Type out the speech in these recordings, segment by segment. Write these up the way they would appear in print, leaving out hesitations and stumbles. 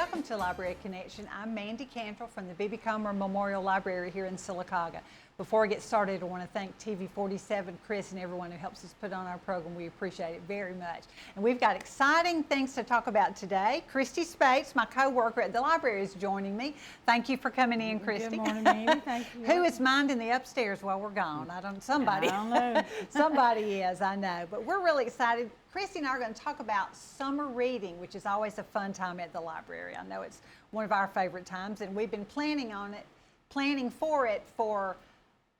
Welcome to Library Connection. I'm Mandi Cantrell from the B.B. Comer Memorial Library here in Sylacauga. Before I get started, I want to thank TV 47, Chris, and everyone who helps us put on our program. We appreciate it very much. And we've got exciting things to talk about today. Christy Spates, my co-worker at the library, is joining me. Thank you for coming in, Christy. Good morning, Mandi. Thank you. Who is minding the upstairs while we're gone? Somebody. I don't know. Somebody is, I know. But we're really excited. Christy and I are going to talk about summer reading, which is always a fun time at the library. I know it's one of our favorite times, and we've been planning for it for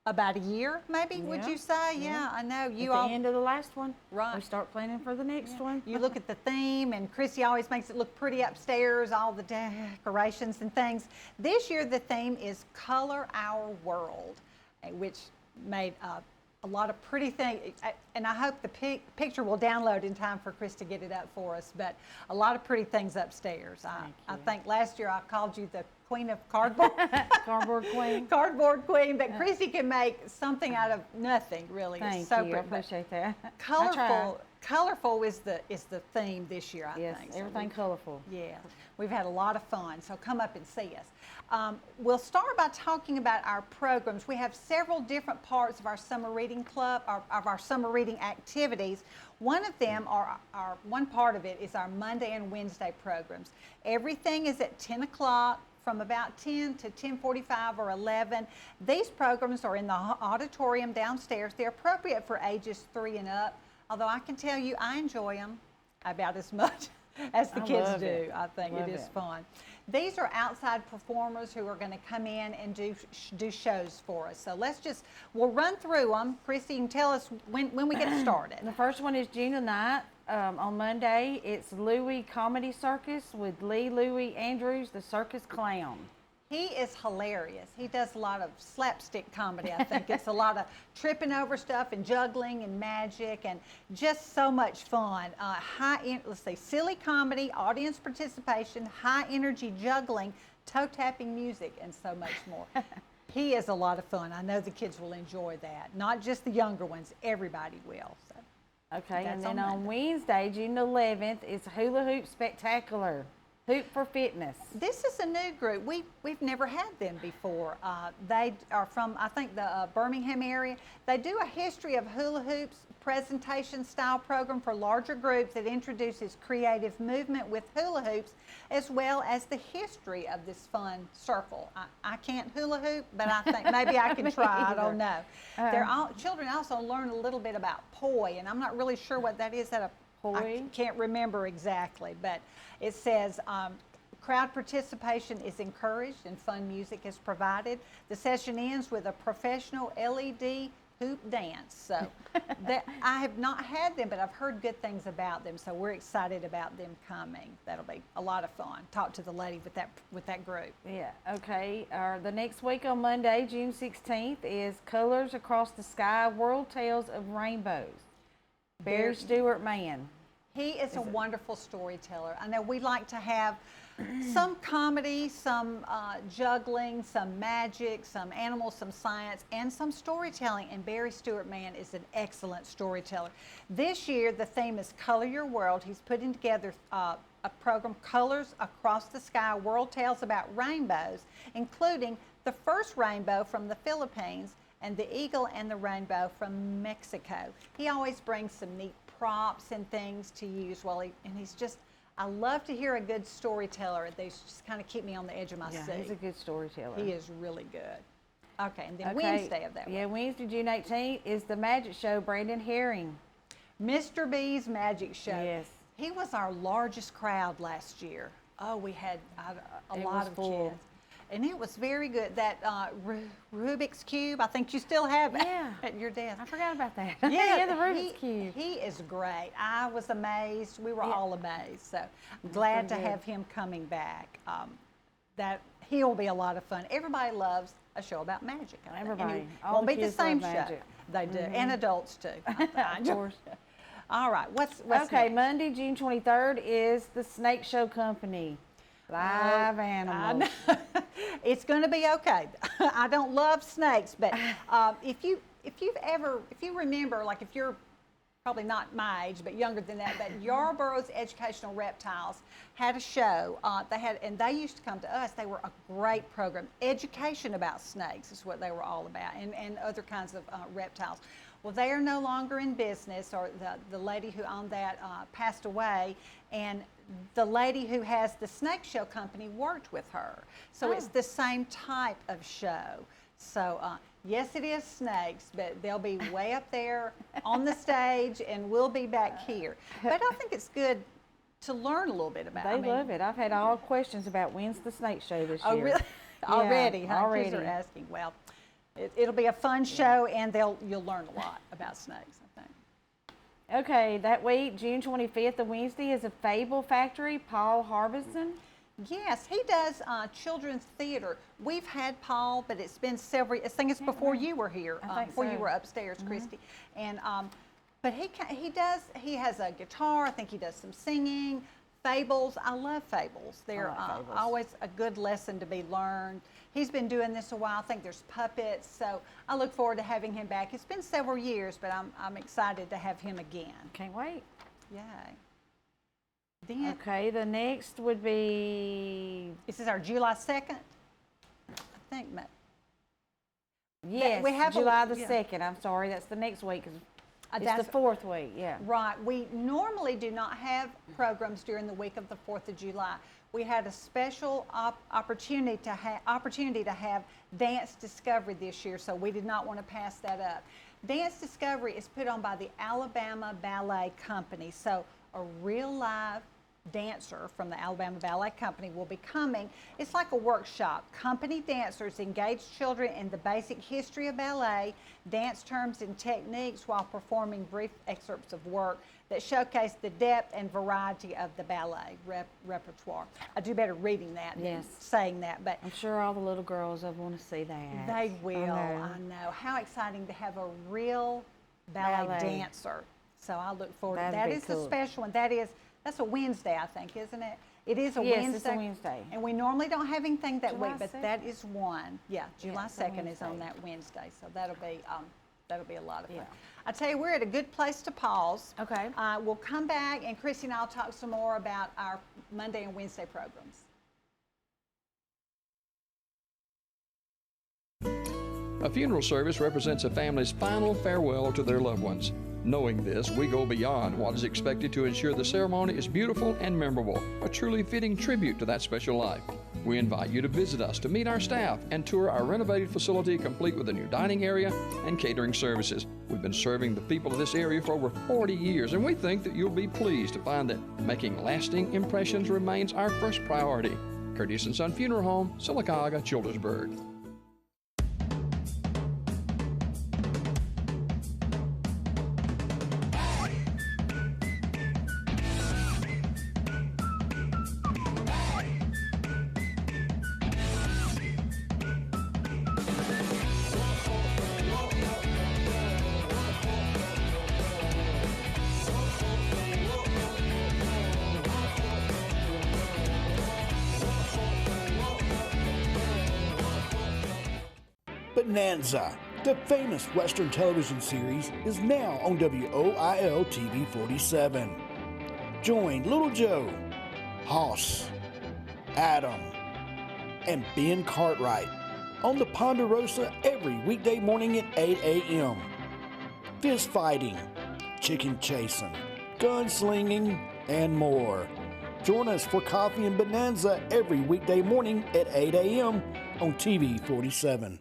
about a year, maybe, would you say? Yeah, I know. You at the end of the last one, right? We start planning for the next one. You look at the theme, and Christy always makes it look pretty upstairs, all the decorations and things. This year, the theme is Color Our World, which made a lot of pretty things, and I hope the picture will download in time for Chris to get it up for us, but a lot of pretty things upstairs. I think last year I called you the Queen of Cardboard. Cardboard Queen. Cardboard Queen, but Christy can make something out of nothing, really. Thank you, I appreciate that. Colorful is the theme this year, I think. Yes, everything colorful. Yeah, we've had a lot of fun, so come up and see us. We'll start by talking about our programs. We have several different parts of our summer reading club, of our summer reading activities. One of them, one part of it is our Monday and Wednesday programs. Everything is at 10 o'clock. From about 10 to 10:45 or 11. These programs are in the auditorium downstairs. They're appropriate for ages 3 and up, although I can tell you I enjoy them about as much as the kids do. I think it is fun. These are outside performers who are going to come in and do shows for us. So we'll run through them. Christy, you can tell us when we get started. The first one is June the 9th. On Monday, it's Louie Comedy Circus with Louie Andrews, the circus clown. He is hilarious. He does a lot of slapstick comedy, I think. It's a lot of tripping over stuff and juggling and magic and just so much fun. Silly comedy, audience participation, high energy juggling, toe tapping music, and so much more. He is a lot of fun. I know the kids will enjoy that. Not just the younger ones, everybody will. So. Okay, and then on Wednesday, June 11th, it's Hula Hoop Spectacular, Hoop for Fitness. This is a new group. We've never had them before. They are from, I think, the Birmingham area. They do a history of hula hoops presentation style program for larger groups that introduces creative movement with hula hoops, as well as the history of this fun circle. I can't hula hoop, but I think maybe I can try. I don't know. Children also learn a little bit about poi, and I'm not really sure what that is. I can't remember exactly, but it says crowd participation is encouraged and fun music is provided. The session ends with a professional LED hoop dance. So I have not had them, but I've heard good things about them. So we're excited about them coming. That'll be a lot of fun. Talk to the lady with that group. Yeah. Okay. The next week on Monday, June 16th, is Colors Across the Sky: World Tales of Rainbows. Barry Stewart Mann. He is a wonderful storyteller. I know we like to have some comedy, some juggling, some magic, some animals, some science, and some storytelling. And Barry Stewart Mann is an excellent storyteller. This year, the theme is Color Your World. He's putting together a program, Colors Across the Sky: World Tales about Rainbows, including the first rainbow from the Philippines and the eagle and the rainbow from Mexico. He always brings some neat props and things to use I love to hear a good storyteller. They just kind of keep me on the edge of my seat. Yeah, he's a good storyteller. He is really good. Okay, and then Wednesday of that week. Yeah, Wednesday, June 18th is the magic show, Brandon Herring. Mr. B's Magic Show. Yes. He was our largest crowd last year. Oh, we had a lot of kids. And it was very good. That Rubik's Cube, I think you still have it at your desk. I forgot about that. Yeah, the Rubik's Cube. He is great. I was amazed. We were all amazed. So I'm glad to have him coming back. That he'll be a lot of fun. Everybody loves a show about magic. Everybody. Won't be the same show. They do, and adults too. Of course. All right. What's okay? Next? Monday, June 23rd is the Snake Show Company. Live animals. It's going to be okay. I don't love snakes, but if you remember, like if you're probably not my age, but younger than that, but Yarborough's Educational Reptiles had a show. And they used to come to us. They were a great program. Education about snakes is what they were all about, and other kinds of reptiles. Well, they are no longer in business, or the lady who owned that passed away, and the lady who has the snake show company worked with her. So it's the same type of show. So yes, it is snakes, but they'll be way up there on the stage, and we'll be back here. But I think it's good to learn a little bit about it. They love it. I've had all questions about when's the snake show this year. Oh, really? Yeah, Already, huh? already. Kids are asking. Well, it'll be a fun show, and you'll learn a lot about snakes, I think. Okay, that week, June 25th, the Wednesday, is a Fable Factory. Paul Harbison. Yes, he does children's theater. We've had Paul, but it's been several. I think it's before you were here, before you were upstairs, Christy. And but he has a guitar. I think he does some singing. Fables. I love fables. They're fables. always a good lesson to be learned. He's been doing this a while. I think there's puppets, so I look forward to having him back. It's been several years, but I'm excited to have him again. Can't wait. Yay. Then, Okay, the next would be, this is our July 2nd, I think. yes, we have July the 2nd. I'm sorry, that's the next week. 'Cause it's the 4th week, yeah. Right. We normally do not have programs during the week of the 4th of July. We had a special opportunity to have Dance Discovery this year, so we did not want to pass that up. Dance Discovery is put on by the Alabama Ballet Company, so a real live dancer from the Alabama Ballet Company will be coming. It's like a workshop. Company dancers engage children in the basic history of ballet, dance terms and techniques, while performing brief excerpts of work that showcase the depth and variety of the ballet repertoire. I do better reading that than saying that, but I'm sure all the little girls will want to see that. they will. I know. How exciting to have a real ballet dancer. So I look forward to that. That is the special one. That's a Wednesday, I think, isn't it? It is a Wednesday. Yes, it's a Wednesday. And we normally don't have anything that July week, but 2nd. that is one. Yeah, July it's a 2nd is on Wednesday. that Wednesday, so that'll be a lot of fun. Yeah. I tell you, we're at a good place to pause. Okay. We'll come back, and Christy and I'll talk some more about our Monday and Wednesday programs. A funeral service represents a family's final farewell to their loved ones. Knowing this, we go beyond what is expected to ensure the ceremony is beautiful and memorable, a truly fitting tribute to that special life. We invite you to visit us to meet our staff and tour our renovated facility complete with a new dining area and catering services. We've been serving the people of this area for over 40 years, and we think that you'll be pleased to find that making lasting impressions remains our first priority. Curtis & Son Funeral Home, Sylacauga, Childersburg. Bonanza, the famous Western television series, is now on WOIL TV 47. Join Little Joe, Hoss, Adam, and Ben Cartwright on the Ponderosa every weekday morning at 8 a.m. Fist fighting, chicken chasing, gunslinging, and more. Join us for Coffee and Bonanza every weekday morning at 8 a.m. on TV 47.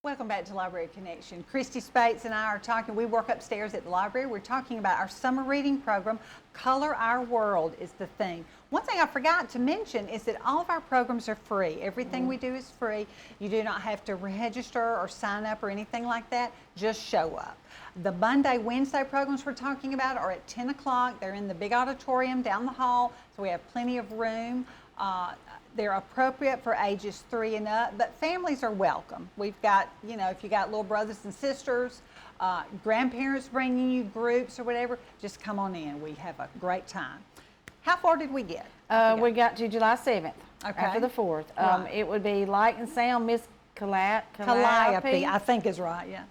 Welcome back to Library Connection. Christy Spates and I are talking. We work upstairs at the library. We're talking about our summer reading program. Color Our World is the theme. One thing I forgot to mention is that all of our programs are free. Everything we do is free. You do not have to register or sign up or anything like that. Just show up. The Monday, Wednesday programs we're talking about are at 10 o'clock. They're in the big auditorium down the hall, so we have plenty of room. They're appropriate for ages 3 and up, but families are welcome. We've got, if you got little brothers and sisters, grandparents bringing you groups or whatever, just come on in. We have a great time. How far did we get? We got to July 7th, Okay. after the 4th. Right. It would be Light and Sound, Miss Calliope, I think is right, yeah.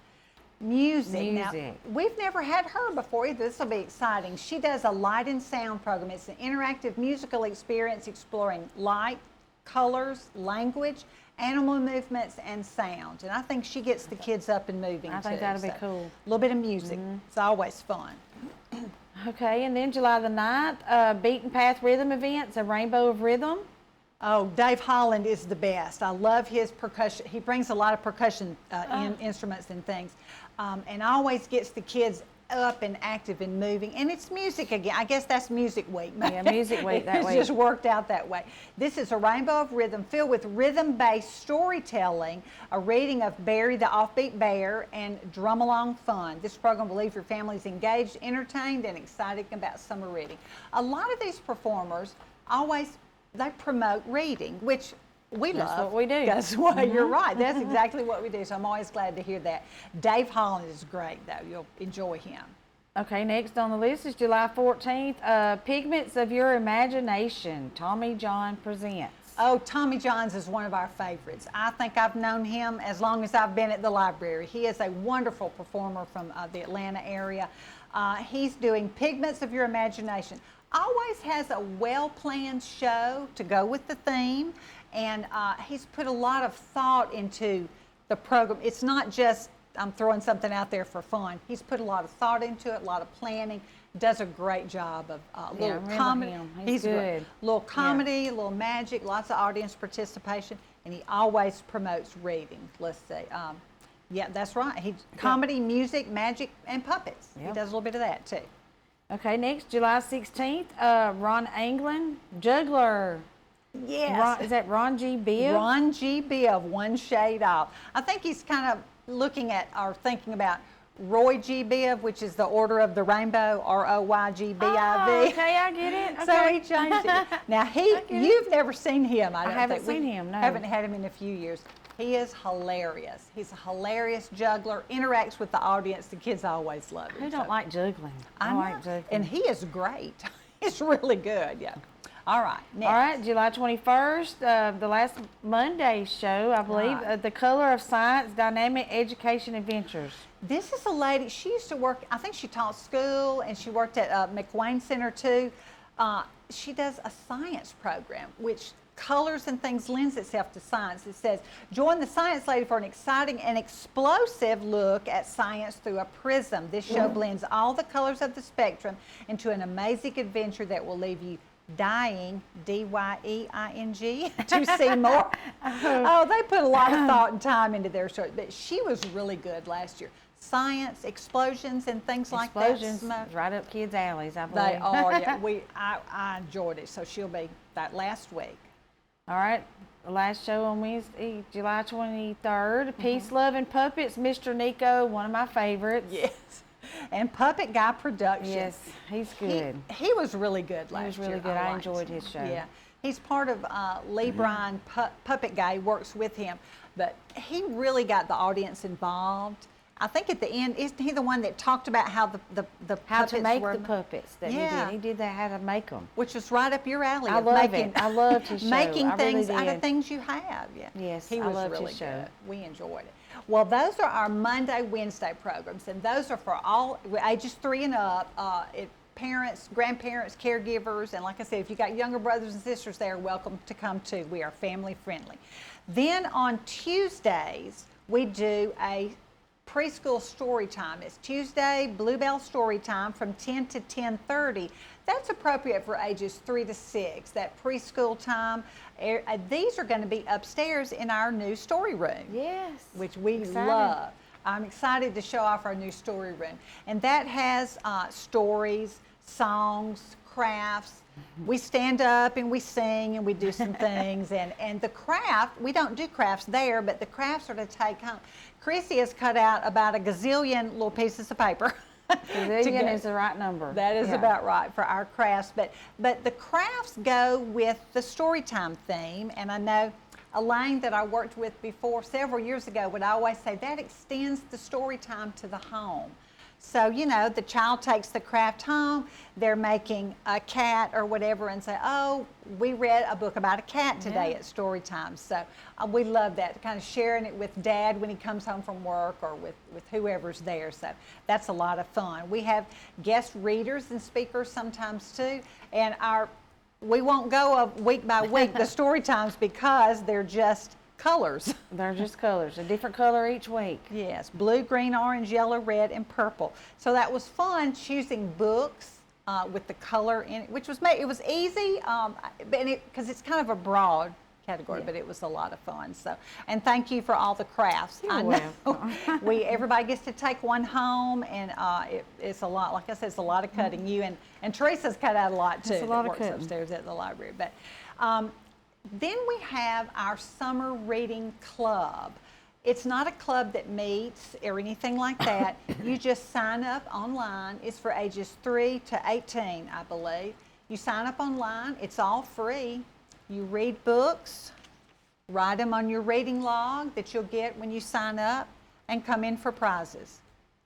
Music. Now, Music. we've never had her before either. This will be exciting. She does a light and sound program. It's an interactive musical experience exploring light, colors, language, animal movements, and sound. And I think she gets the kids up and moving, I think too. that'll be cool. A little bit of music. It's always fun. Okay, and then July the 9th, Beaten Path Rhythm Events, a Rainbow of Rhythm. Oh, Dave Holland is the best. I love his percussion. He brings a lot of percussion instruments and things, and always gets the kids up and active and moving. And it's music again. I guess that's music week. Yeah, music week that It's week. just worked out that way. This is a Rainbow of Rhythm filled with rhythm-based storytelling, a reading of Barry the Offbeat Bear, and drum-along fun. This program will leave your families engaged, entertained, and excited about summer reading. A lot of these performers they promote reading, which we love. That's what we do. That's why you're right. That's exactly what we do. So I'm always glad to hear that. Dave Holland is great, though. You'll enjoy him. Okay, next on the list is July 14th, Pigments of Your Imagination, Tommy John presents. Oh, Tommy Johns is one of our favorites. I think I've known him as long as I've been at the library. He is a wonderful performer from the Atlanta area. He's doing Pigments of Your Imagination. Always has a well-planned show to go with the theme, and he's put a lot of thought into the program. It's not just I'm throwing something out there for fun. He's put a lot of thought into it, a lot of planning. Does a great job of little comedy. He's good. Little comedy, a little magic, lots of audience participation, and he always promotes reading. Let's see. Yeah, that's right. Comedy, music, magic, and puppets. He Yep. does a little bit of that too. Okay, next, July 16th, Ron Anglin, Juggler. Yes. Is that Ron G. Bibb? Ron G. Bibb, One Shade Off. I think he's kind of looking at or thinking about Roy G. Bibb, which is the Order of the Rainbow, Roygbib. Oh, okay, I get it. Okay. So he changed it. Now you've never seen him. I haven't seen him, no. Haven't had him in a few years. He is hilarious. He's a hilarious juggler, interacts with the audience. The kids always love him. Who don't like juggling? I like juggling. And he is great. He's really good, yeah. All right, next. All right, July 21st, the last Monday show, I believe, Right. The Color of Science Dynamic Education Adventures. This is a lady, she used to work, I think she taught school, and she worked at McWayne Center too. She does a science program, which colors and things lends itself to science. It says, join the science lady for an exciting and explosive look at science through a prism. This show blends all the colors of the spectrum into an amazing adventure that will leave you dying, D-Y-E-I-N-G, to see more. Oh, they put a lot of thought and time into their show. But she was really good last year. Science, explosions, and things like that. Explosions, right up kids' alleys, I believe. They are, yeah. I enjoyed it, so she'll be that last week. All right, the last show on Wednesday, July 23rd, Peace, Love, and Puppets, Mr. Nico, one of my favorites. Yes. And Puppet Guy Productions. Yes, he's good. He was really good last year. He was really good. I enjoyed his show. Yeah. He's part of Lee Bryan Puppet Guy. He works with him. But he really got the audience involved. I think at the end, isn't he the one that talked about how the How puppets to make were the puppets that Yeah. he did. He did that, how to make them. Which was right up your alley. I of love making, it. I loved his show. Making I really things out of did. things you have. Yeah. Yes, he I was loved really his show. good. We enjoyed it. Well, those are our Monday, Wednesday programs, and those are for all ages 3 and up. Parents, grandparents, caregivers, and like I said, if you got younger brothers and sisters, they are welcome to come too. We are family friendly. Then on Tuesdays, we do a preschool story time. It's Tuesday Bluebell story time from 10 to 10:30. That's appropriate for ages 3 to 6. That preschool time. These are going to be upstairs in our new story room. Yes. Which we Excited. love. I'm excited to show off our new story room, and that has stories, songs, crafts. We stand up and we sing and we do some things, and the craft, we don't do crafts there, but the crafts are to take home. Chrissy has cut out about a gazillion little pieces of paper. Gazillion is the right number. That is Yeah. about right for our crafts, but the crafts go with the storytime theme, and I know Elaine that I worked with before several years ago would always say that extends the story time to the home. So, you know, the child takes the craft home, they're making a cat or whatever and say, oh, we read a book about a cat today at story time. So we love that, kind of sharing it with Dad when he comes home from work or with whoever's there. So that's a lot of fun. We have guest readers and speakers sometimes too. And we won't go week by week, the story times, because they're just colors. They're just colors, a different color each week. Yes, blue, green, orange, yellow, red, and purple. So that was fun choosing books with the color in it, which was it was easy, because it's kind of a broad category, but it was a lot of fun. So, and thank you for all the crafts. You're welcome. Everybody gets to take one home, and it's a lot. Like I said, it's a lot of cutting. You and Teresa's cut out a lot too. It's a lot of works cutting upstairs at the library, but. Then we have our summer reading club. It's not a club that meets or anything like that. You just sign up online. It's for ages 3 to 18, I believe. You sign up online. It's all free. You read books, write them on your reading log that you'll get when you sign up, and come in for prizes.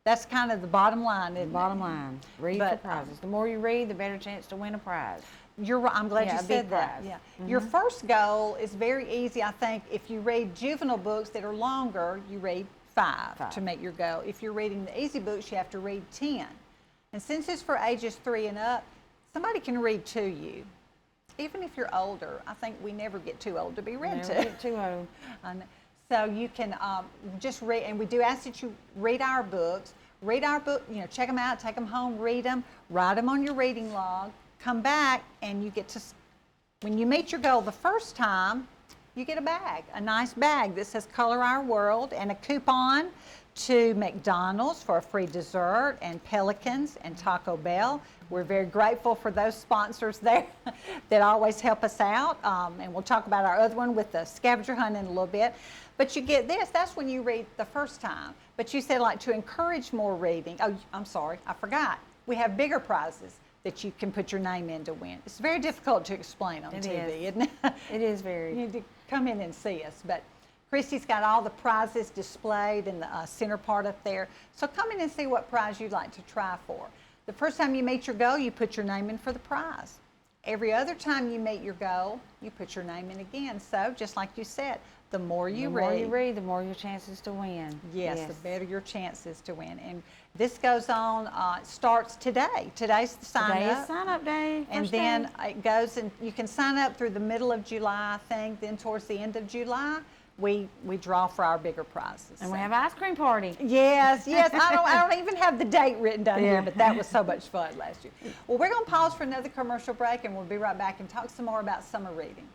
That's kind of the bottom line, isn't it? Bottom line, read for prizes. The more you read, the better chance to win a prize. You're right. I'm glad you said that. Prize. Yeah. Your first goal is very easy, I think. If you read juvenile books that are longer, you read 5 to make your goal. If you're reading the easy books, you have to read 10. And since it's for ages 3 and up, somebody can read to you. Even if you're older, I think we never get too old to be read to. Never get too old. So you can just read, and we do ask that you read our books. Read our book, check them out, take them home, read them, write them on your reading log. Come back, and you get to, when you meet your goal the first time, you get a bag, a nice bag that says Color Our World, and a coupon to McDonald's for a free dessert, and Pelicans and Taco Bell. We're very grateful for those sponsors there that always help us out. And we'll talk about our other one with the scavenger hunt in a little bit. But you get this, that's when you read the first time. But you said, like, to encourage more reading. Oh, I'm sorry, I forgot. We have bigger prizes that you can put your name in to win. It's very difficult to explain on TV, isn't it? It is very. You need to come in and see us. But Christy's got all the prizes displayed in the center part up there. So come in and see what prize you'd like to try for. The first time you meet your goal, you put your name in for the prize. Every other time you meet your goal, you put your name in again. So just like you said, the more you read, the more your chances to win. Yes, the better your chances to win. And this goes on, starts today. Today's the sign up. Today is sign up day. And then it goes, and you can sign up through the middle of July, I think. Then towards the end of July, we draw for our bigger prizes. And we have an ice cream party. Yes. I don't even have the date written down here, but that was so much fun last year. Well, we're going to pause for another commercial break, and we'll be right back and talk some more about summer reading.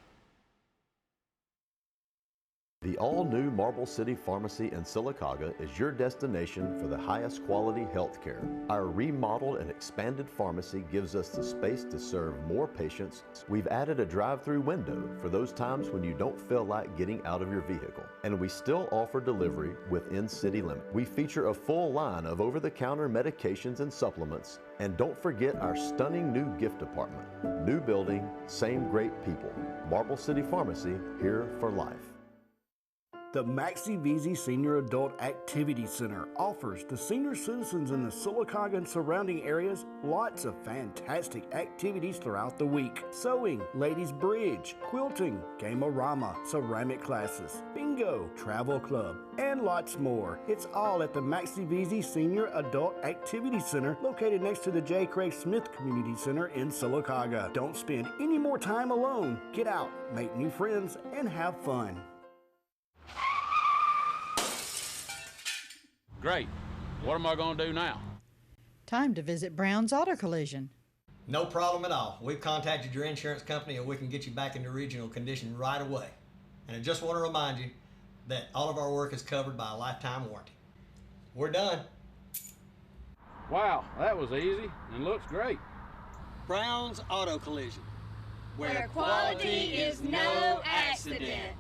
The all-new Marble City Pharmacy in Sylacauga is your destination for the highest quality health care. Our remodeled and expanded pharmacy gives us the space to serve more patients. We've added a drive-through window for those times when you don't feel like getting out of your vehicle. And we still offer delivery within city limits. We feature a full line of over-the-counter medications and supplements. And don't forget our stunning new gift department. New building, same great people. Marble City Pharmacy, here for life. The Maxie Veazey Senior Adult Activity Center offers the senior citizens in the Sylacauga and surrounding areas lots of fantastic activities throughout the week. Sewing, ladies bridge, quilting, game-o-rama, ceramic classes, bingo, travel club, and lots more. It's all at the Maxie Veazey Senior Adult Activity Center located next to the J. Craig Smith Community Center in Sylacauga. Don't spend any more time alone. Get out, make new friends, and have fun. Great. What am I going to do now? Time to visit Brown's Auto Collision. No problem at all. We've contacted your insurance company and we can get you back in the original condition right away. And I just want to remind you that all of our work is covered by a lifetime warranty. We're done. Wow, that was easy and looks great. Brown's Auto Collision. Where quality is no accident.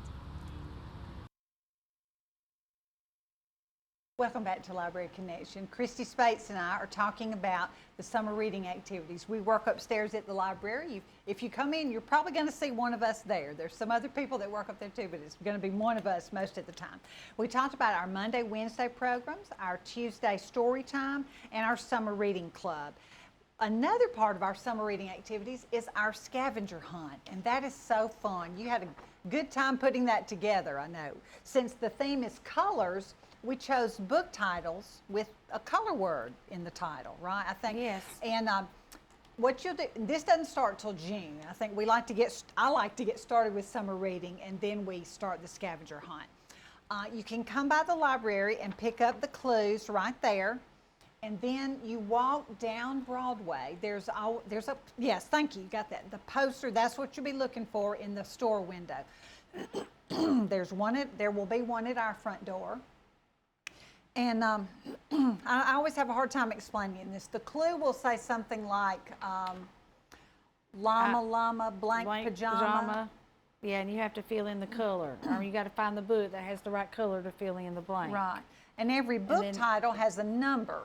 Welcome back to Library Connection. Christy Spates and I are talking about the summer reading activities. We work upstairs at the library. If you come in, you're probably going to see one of us there. There's some other people that work up there too, but it's going to be one of us most of the time. We talked about our Monday, Wednesday programs, our Tuesday story time, and our summer reading club. Another part of our summer reading activities is our scavenger hunt, and that is so fun. You had a good time putting that together, I know. Since the theme is colors, we chose book titles with a color word in the title, right? I think. Yes. And what you'll do, this doesn't start till June. I think I like to get started with summer reading, and then we start the scavenger hunt. You can come by the library and pick up the clues right there, and then you walk down Broadway. Yes, thank you, you got that. The poster, that's what you'll be looking for in the store window. There will be one at our front door. And I always have a hard time explaining this. The clue will say something like llama, blank pajama. Yeah, and you have to fill in the color. Or you got to find the book that has the right color to fill in the blank. Right. And every book title has a number.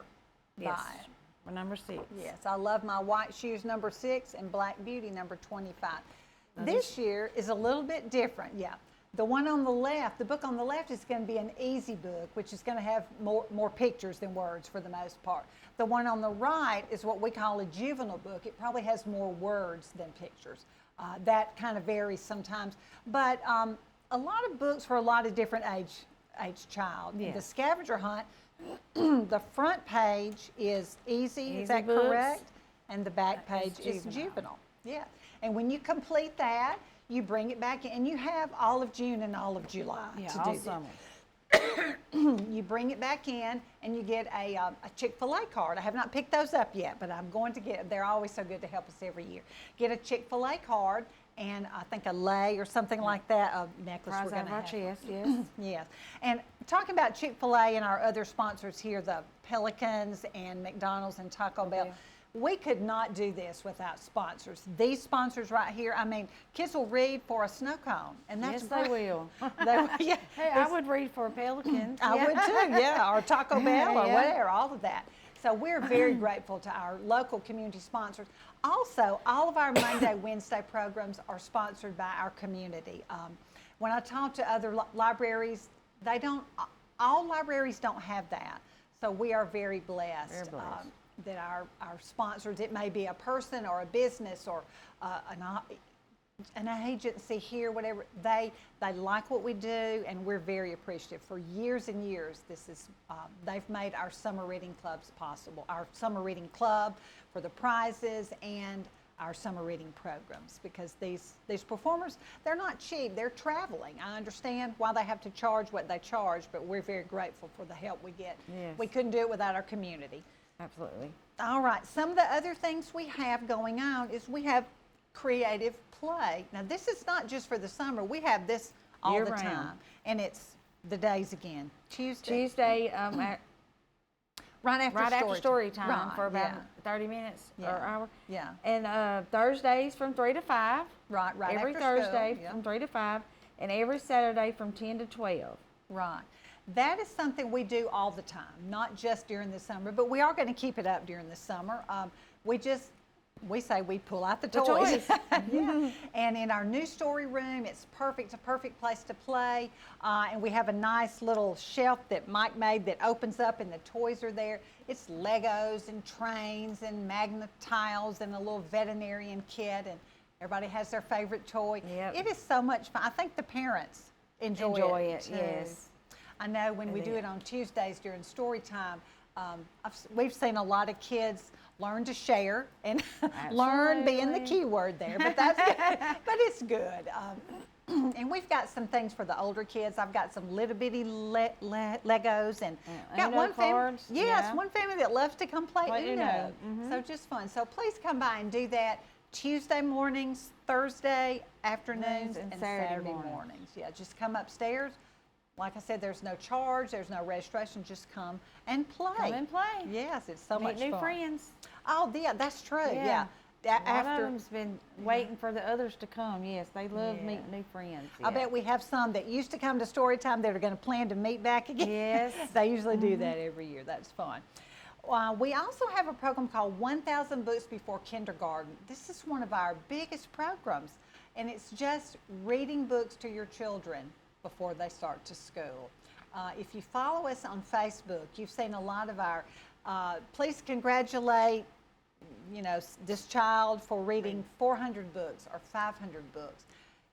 Yes. by it. Number 6. Yes, I love my white shoes, number 6, and Black Beauty, number 25. This year is a little bit different, yeah. The one on the left, the book on the left is going to be an easy book, which is going to have more pictures than words for the most part. The one on the right is what we call a juvenile book. It probably has more words than pictures. That kind of varies sometimes. But a lot of books for a lot of different age child. Yes. The scavenger hunt, the front page is easy is that books. correct? And the back page is juvenile. Yeah. And when you complete that, you bring it back in, and you have all of June and all of July to all do summer. You bring it back in, and you get a Chick-fil-A card. I have not picked those up yet, but I'm going to get. They're always so good to help us every year. Get a Chick-fil-A card, and I think a lei or something like that, a necklace Prize we're going out to of our have. chest, yes. Yes. And talking about Chick-fil-A and our other sponsors here, the Pelicans and McDonald's and Taco Bell. We could not do this without sponsors. These sponsors right here, I mean, kids will read for a snow cone, and that's Yes, great. they will. Yeah, Hey, I would read for a pelican. I would too, yeah, or Taco Bell or Yeah. whatever, all of that. So we're very grateful to our local community sponsors. Also, all of our Monday, Wednesday programs are sponsored by our community. When I talk to other libraries, all libraries don't have that. So we are very blessed. Very blessed. That our sponsors, it may be a person or a business or an agency here, whatever, they like what we do, and we're very appreciative. For years and years, they've made our summer reading clubs possible. Our summer reading club for the prizes and our summer reading programs, because these performers, they're not cheap, they're traveling. I understand why they have to charge what they charge, but we're very grateful for the help we get. Yes. We couldn't do it without our community. Absolutely. All right, some of the other things we have going on is we have creative play. Now, this is not just for the summer. We have this all Year the round. time, and it's the days again. Tuesday, right after story time Right, for about yeah. 30 minutes or Yeah. hour. Yeah. And Thursdays from 3 to 5. Right Every after Thursday school, yeah. from 3 to 5, and every Saturday from 10 to 12. Right. That is something we do all the time, not just during the summer, but we are going to keep it up during the summer. We say we pull out the toys. Yeah. And in our new story room, it's perfect, a perfect place to play. And we have a nice little shelf that Mike made that opens up, and the toys are there. It's Legos and trains and magnet tiles and a little veterinarian kit, and everybody has their favorite toy. Yep. It is so much fun. I think the parents enjoy it too. Yes. I know when we do it on Tuesdays during story time, we've seen a lot of kids learn to share and learn being the key word there, but that's good. But it's good. And we've got some things for the older kids. I've got some little bitty Legos and got Uno one family. cards, Yes, yeah. one family that loves to come play Play Uno. Uno, mhm. So just fun. So please come by and do that Tuesday mornings, Thursday afternoons, And and Saturday Saturday mornings. mornings. Yeah, just come upstairs. Like I said, there's no charge, there's no registration, just come and play. Come and play. Yes, it's so much Meet new fun. friends. Oh, yeah, that's true. Yeah. A lot of them's been waiting for the others to come. Yes, they love meeting new friends. I bet we have some that used to come to story time that are going to plan to meet back again. Yes. They usually do that every year. That's fun. We also have a program called 1,000 Books Before Kindergarten. This is one of our biggest programs, and it's just reading books to your children before they start to school. If you follow us on Facebook, you've seen a lot of our, please congratulate this child for reading 400 books or 500 books.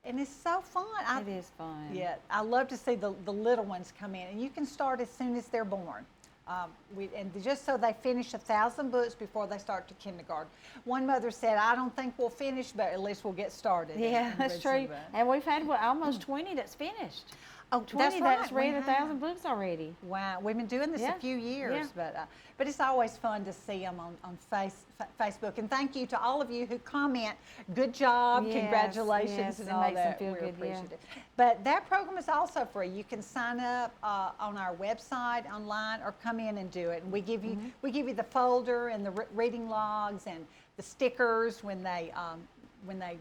And it's so fun. It is fun. Yeah, I love to see the little ones come in. And you can start as soon as they're born. And just so they finish 1,000 books before they start to kindergarten. One mother said, I don't think we'll finish, but at least we'll get started. Yeah, that's true. And we've had almost 20 that's finished. Oh, 20 that's read 1,000 books already. Wow, we've been doing this a few years, but it's always fun to see them on Facebook. And thank you to all of you who comment. Good job, congratulations, and all makes that. them feel We're good, appreciative. But that program is also free. You can sign up on our website online or come in and do it. And we give you the folder and the reading logs and the stickers when they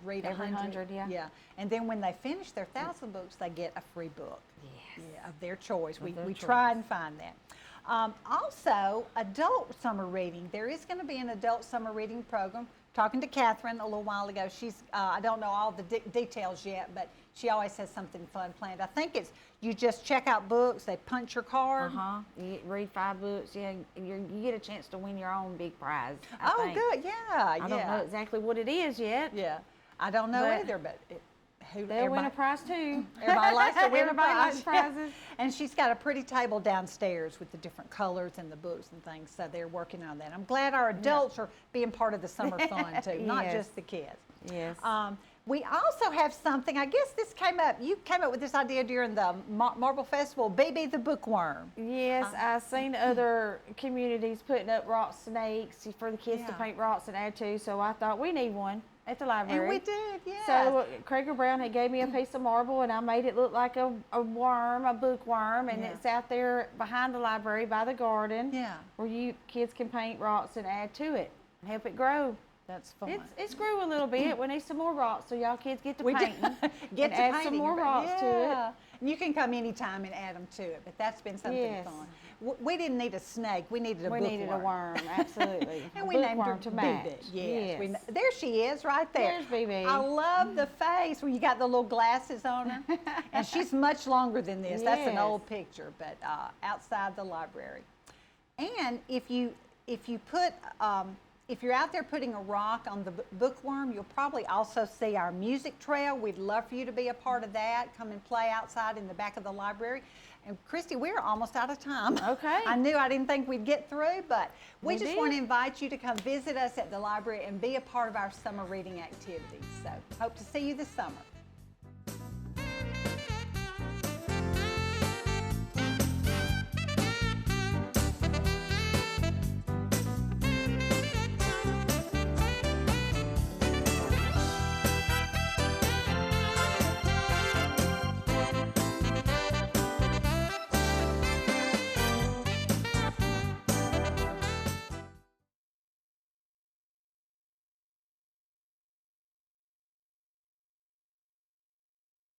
read Every 100, yeah. And then when they finish their 1,000 books, they get a free book. Yes. Yeah, of their choice. We choice. try and find that. Also, adult summer reading. There is going to be an adult summer reading program. Talking to Catherine a little while ago, she's, I don't know all the details yet, but she always has something fun planned. I think it's, you just check out books, they punch your card. You read 5 books, you get a chance to win your own big prize. I think. Good, yeah. I don't know exactly what it is yet. Yeah, I don't know either, but they'll win a prize too. Everybody likes to win a prize. Likes prizes. And she's got a pretty table downstairs with the different colors and the books and things, so they're working on that. I'm glad our adults are being part of the summer fun too, not just the kids. Yes. We also have something, I guess this came up, you came up with this idea during the Marble Festival, BB the Bookworm. Yes, I've seen other communities putting up rock snakes for the kids to paint rocks and add to, so I thought we need one at the library. And we did, yeah. So Craig Brown had gave me a piece of marble and I made it look like a worm, a bookworm, and it's out there behind the library by the garden where you kids can paint rocks and add to it and help it grow. That's fun. It's grew a little bit. We need some more rocks so y'all kids get to painting. Get to add painting, some more rocks to it. And you can come anytime and add them to it, but that's been something fun. We didn't need a snake. We needed a bookworm. We needed a worm, absolutely. And we named her to match. Yes. There she is right there. There's BB. I love the face where you got the little glasses on her. And she's much longer than this. That's an old picture, but outside the library. And if you're out there putting a rock on the bookworm, you'll probably also see our music trail. We'd love for you to be a part of that. Come and play outside in the back of the library. And Christy, we're almost out of time. Okay. I didn't think we'd get through, but we just want to invite you to come visit us at the library and be a part of our summer reading activities. So hope to see you this summer.